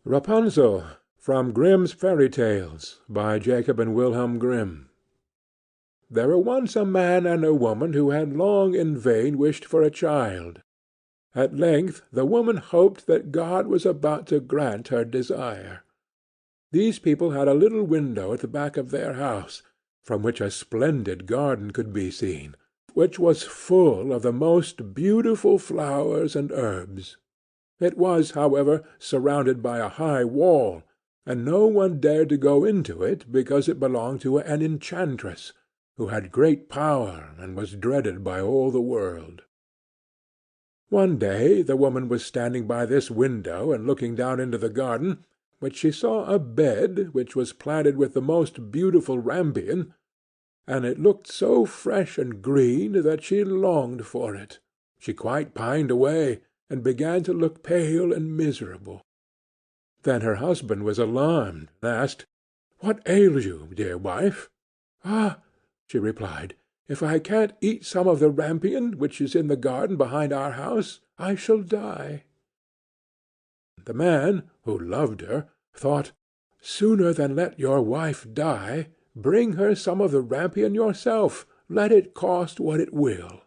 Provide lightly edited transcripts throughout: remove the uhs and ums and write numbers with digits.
Rapunzel, from Grimm's Fairy Tales, by Jacob and Wilhelm Grimm. There were once a man and a woman who had long in vain wished for a child. At length the woman hoped that God was about to grant her desire. These people had a little window at the back of their house, from which a splendid garden could be seen, which was full of the most beautiful flowers and herbs. It was, however, surrounded by a high wall, and no one dared to go into it because it belonged to an enchantress, who had great power and was dreaded by all the world. One day the woman was standing by this window and looking down into the garden, when she saw a bed which was planted with the most beautiful rampion, and it looked so fresh and green that she longed for it. She quite pined away, and began to look pale and miserable. Then her husband was alarmed, and asked, "What ails you, dear wife?" "Ah," she replied, "if I can't eat some of the rampion which is in the garden behind our house, I shall die." The man, who loved her, thought, "Sooner than let your wife die, bring her some of the rampion yourself, let it cost what it will."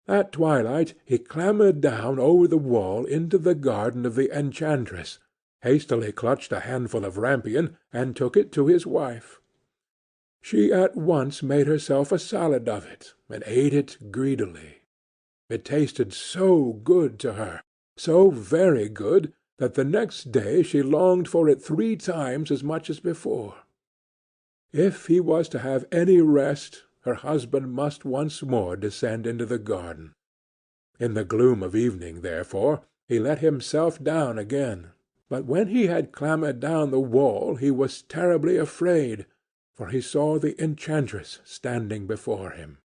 At twilight he clambered down over the wall into the garden of the enchantress, hastily clutched a handful of rampion, and took it to his wife. She at once made herself a salad of it, and ate it greedily. It tasted so good to her, so very good, that the next day she longed for it 3 times as much as before. If he was to have any rest, her husband must once more descend into the garden. In the gloom of evening, therefore, he let himself down again, but when he had clambered down the wall he was terribly afraid, for he saw the enchantress standing before him.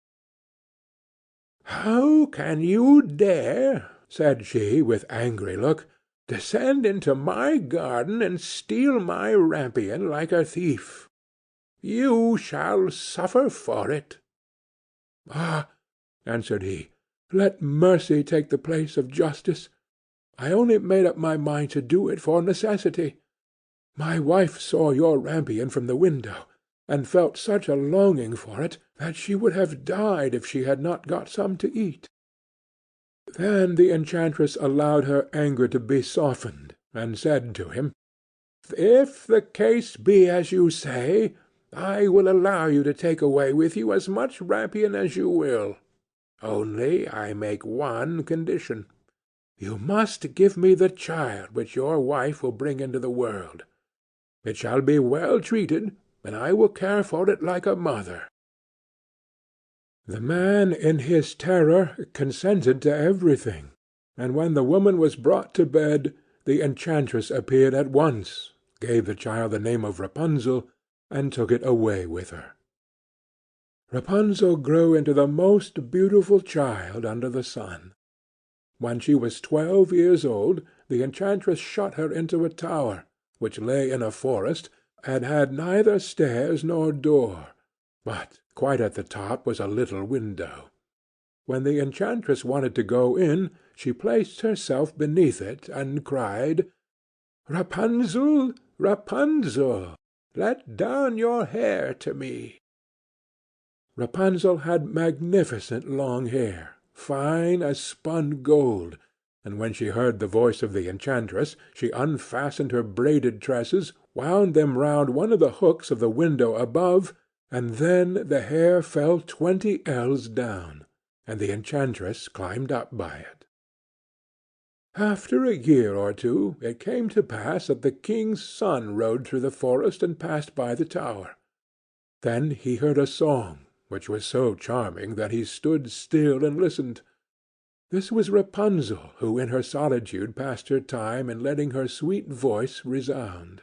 "How can you dare," said she, with angry look, "descend into my garden and steal my rampion like a thief? You shall suffer for it." "Ah," answered he, "let mercy take the place of justice. I only made up my mind to do it for necessity. My wife saw your rampion from the window, and felt such a longing for it that she would have died if she had not got some to eat." Then the enchantress allowed her anger to be softened, and said to him, "If the case be as you say, I will allow you to take away with you as much rampion as you will. Only I make one condition. You must give me the child which your wife will bring into the world. It shall be well treated, and I will care for it like a mother." The man in his terror consented to everything, and when the woman was brought to bed, the enchantress appeared at once, gave the child the name of Rapunzel, and took it away with her. Rapunzel grew into the most beautiful child under the sun. When she was 12 years old, the enchantress shut her into a tower, which lay in a forest, and had neither stairs nor door, but quite at the top was a little window. When the enchantress wanted to go in, she placed herself beneath it, and cried, "Rapunzel, Rapunzel, let down your hair to me." Rapunzel had magnificent long hair, fine as spun gold, and when she heard the voice of the enchantress, she unfastened her braided tresses, wound them round one of the hooks of the window above, and then the hair fell 20 ells down, and the enchantress climbed up by it. After a year or 2 it came to pass that the king's son rode through the forest and passed by the tower. Then he heard a song, which was so charming that he stood still and listened. This was Rapunzel, who in her solitude passed her time in letting her sweet voice resound.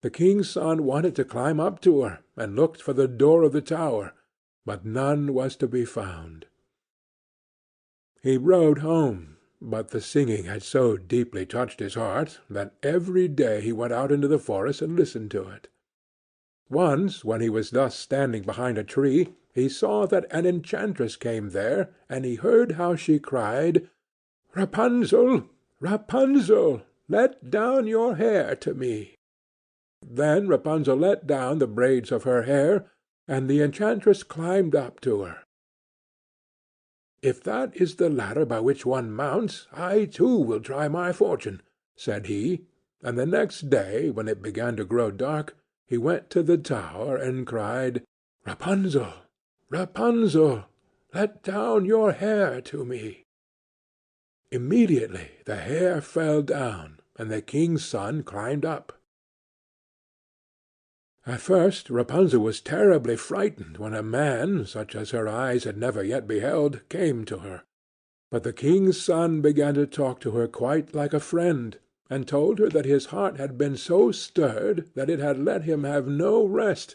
The king's son wanted to climb up to her, and looked for the door of the tower, but none was to be found. He rode home, but the singing had so deeply touched his heart that every day he went out into the forest and listened to it. Once, when he was thus standing behind a tree, he saw that an enchantress came there, and he heard how she cried, "Rapunzel, Rapunzel, let down your hair to me." Then Rapunzel let down the braids of her hair, and the enchantress climbed up to her. "If that is the ladder by which one mounts, I too will try my fortune," said he, and the next day, when it began to grow dark, he went to the tower and cried, "Rapunzel, Rapunzel, let down your hair to me." Immediately the hair fell down, and the king's son climbed up. At first Rapunzel was terribly frightened when a man, such as her eyes had never yet beheld, came to her. But the king's son began to talk to her quite like a friend, and told her that his heart had been so stirred that it had let him have no rest,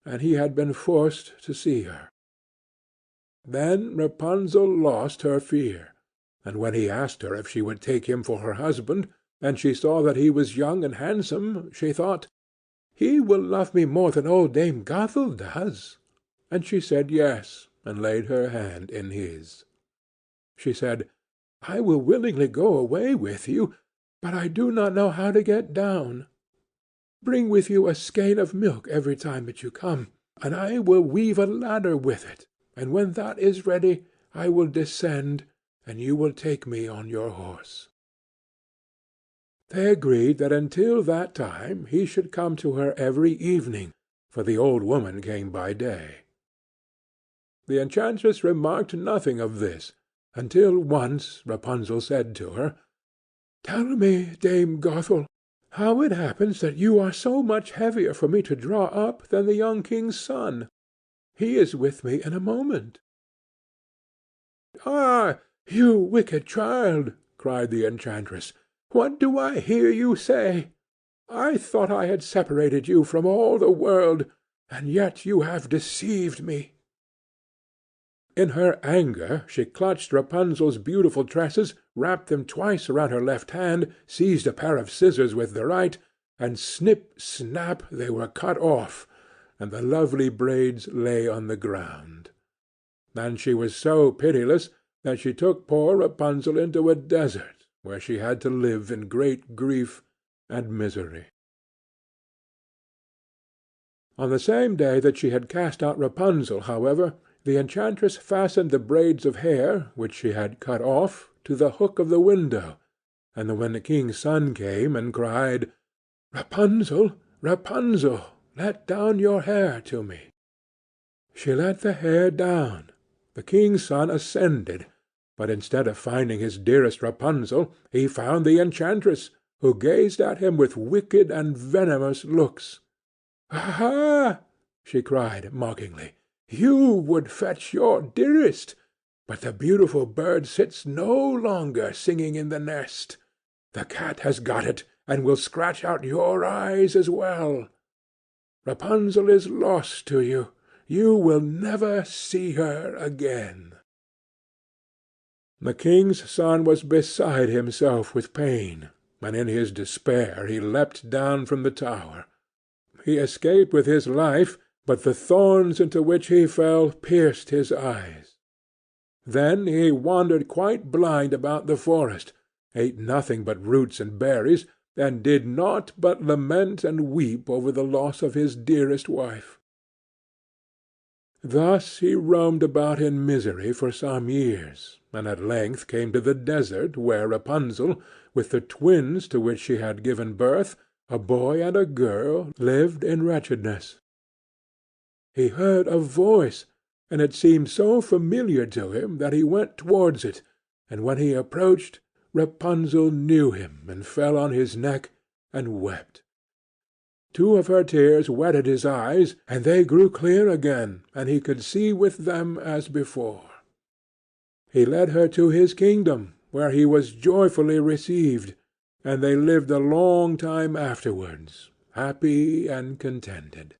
and he had been forced to see her. Then Rapunzel lost her fear, and when he asked her if she would take him for her husband, and she saw that he was young and handsome, she thought, "He will love me more than old Dame Gothel does." And she said yes, and laid her hand in his. She said, "I will willingly go away with you, but I do not know how to get down. Bring with you a skein of milk every time that you come, and I will weave a ladder with it, and when that is ready I will descend, and you will take me on your horse." They agreed that until that time he should come to her every evening, for the old woman came by day. The enchantress remarked nothing of this, until once Rapunzel said to her, "Tell me, Dame Gothel, how it happens that you are so much heavier for me to draw up than the young king's son. He is with me in a moment." "Ah, you wicked child!" cried the enchantress. "What do I hear you say? I thought I had separated you from all the world, and yet you have deceived me." In her anger she clutched Rapunzel's beautiful tresses, wrapped them twice around her left hand, seized a pair of scissors with the right, and snip, snap, they were cut off, and the lovely braids lay on the ground. And she was so pitiless that she took poor Rapunzel into a desert, where she had to live in great grief and misery. On the same day that she had cast out Rapunzel, however, the enchantress fastened the braids of hair, which she had cut off, to the hook of the window, and when the king's son came and cried, "Rapunzel, Rapunzel, let down your hair to me," she let the hair down. The king's son ascended, but instead of finding his dearest Rapunzel, he found the enchantress, who gazed at him with wicked and venomous looks. "Aha!" she cried mockingly. "You would fetch your dearest, but the beautiful bird sits no longer singing in the nest. The cat has got it, and will scratch out your eyes as well. Rapunzel is lost to you. You will never see her again." The king's son was beside himself with pain, and in his despair he leapt down from the tower. He escaped with his life, but the thorns into which he fell pierced his eyes. Then he wandered quite blind about the forest, ate nothing but roots and berries, and did naught but lament and weep over the loss of his dearest wife. Thus he roamed about in misery for some years, and at length came to the desert where Rapunzel, with the twins to which she had given birth, a boy and a girl, lived in wretchedness. He heard a voice, and it seemed so familiar to him that he went towards it, and when he approached, Rapunzel knew him, and fell on his neck and wept. Two of her tears wetted his eyes, and they grew clear again, and he could see with them as before. He led her to his kingdom, where he was joyfully received, and they lived a long time afterwards, happy and contented.